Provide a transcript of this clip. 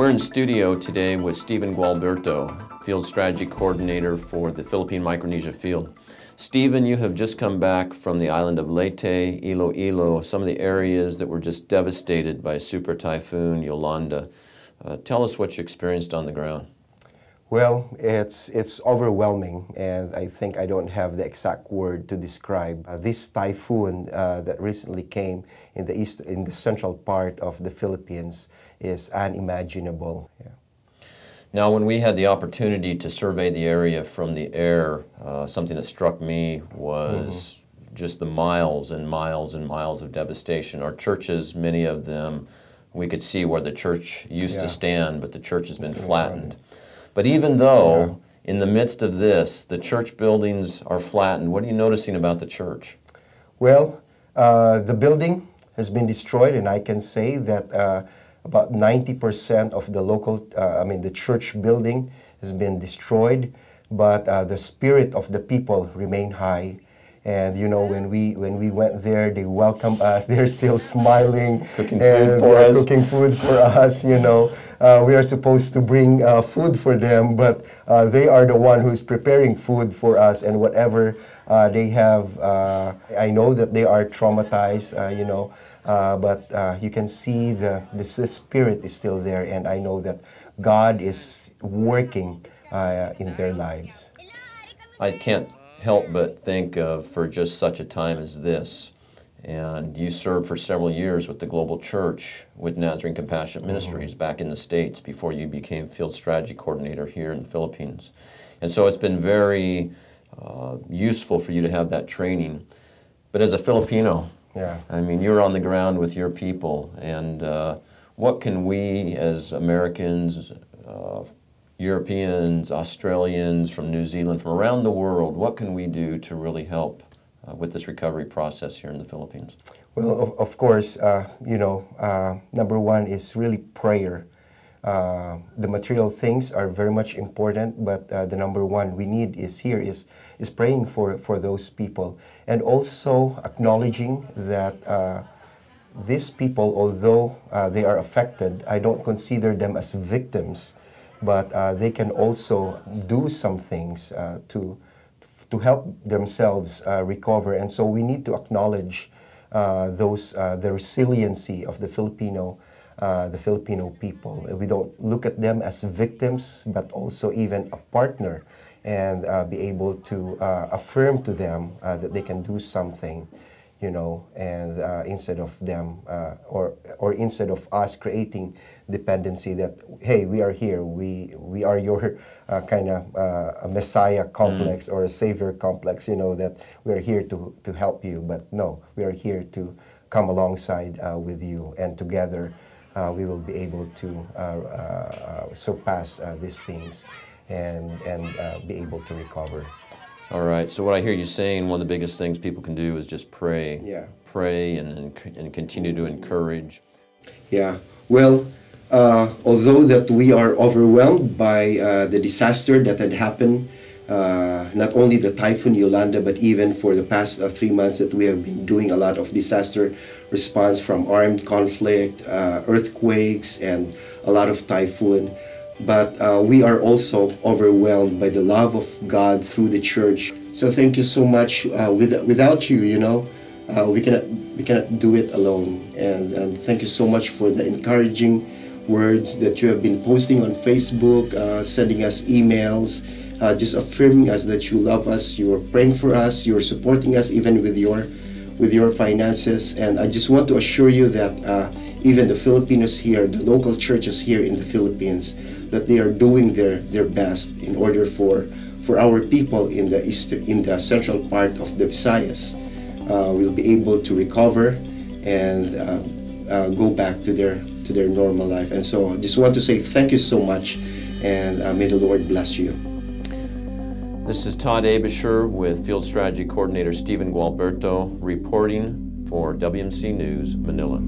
We're in studio today with Stephen Gualberto, Field Strategy Coordinator for the Philippine-Micronesia Field. Stephen, you have just come back from the island of Leyte, Iloilo, some of the areas that were just devastated by Super Typhoon Yolanda. Tell us what you experienced on the ground. Well, it's overwhelming, and I think I don't have the exact word to describe. This typhoon that recently came in the central part of the Philippines is unimaginable. Yeah. Now, when we had the opportunity to survey the area from the air, something that struck me was just the miles and miles and miles of devastation. Our churches, many of them, we could see where the church used to stand, but the church has been flattened. But even though, in the midst of this, the church buildings are flattened, what are you noticing about the church? Well, the building has been destroyed, and I can say that about 90% of the local, the church building has been destroyed, but the spirit of the people remain high. And you know, when we went there, they welcomed us. They're still smiling, cooking food for us. You know, we are supposed to bring food for them, but they are the one who's preparing food for us. And whatever they have, I know that they are traumatized. You know, but you can see the spirit is still there, and I know that God is working in their lives. I can't help but think of, for just such a time as this, and you served for several years with the global church with Nazarene Compassionate Ministries back in the States before you became Field Strategy Coordinator here in the Philippines. And so it's been very useful for you to have that training. But as a Filipino, I mean, you're on the ground with your people, and what can we as Americans, Europeans, Australians, from New Zealand, from around the world, what can we do to really help with this recovery process here in the Philippines? Well, of course, you know, number one is really prayer. The material things are very much important, but the number one we need is praying for those people, and also acknowledging that these people, although they are affected, I don't consider them as victims, but they can also do some things to help themselves recover. And so we need to acknowledge the resiliency of the Filipino people. We don't look at them as victims, but also even a partner, and be able to affirm to them that they can do something, you know, and instead of them, or instead of us creating dependency that, hey, we are here, we are your kind of a Messiah complex or a Savior complex, you know, that we are here to help you. But no, we are here to come alongside with you, and together we will be able to surpass these things and be able to recover. All right, so what I hear you saying, one of the biggest things people can do is just pray. Yeah. Pray and continue to encourage. Yeah, well, although that we are overwhelmed by the disaster that had happened, not only the Typhoon Yolanda, but even for the past 3 months that we have been doing a lot of disaster response from armed conflict, earthquakes, and a lot of typhoon. But we are also overwhelmed by the love of God through the church. So thank you so much. Without you, you know, we cannot do it alone. And thank you so much for the encouraging words that you have been posting on Facebook, sending us emails, just affirming us that you love us, you are praying for us, you are supporting us even with your finances. And I just want to assure you that even the Filipinos here, the local churches here in the Philippines, that they are doing their best in order for our people in the central part of the Visayas will be able to recover and go back to their normal life. And so I just want to say thank you so much, and may the Lord bless you. This is Todd with Field Strategy Coordinator Stephen Gualberto reporting for WMC News, Manila.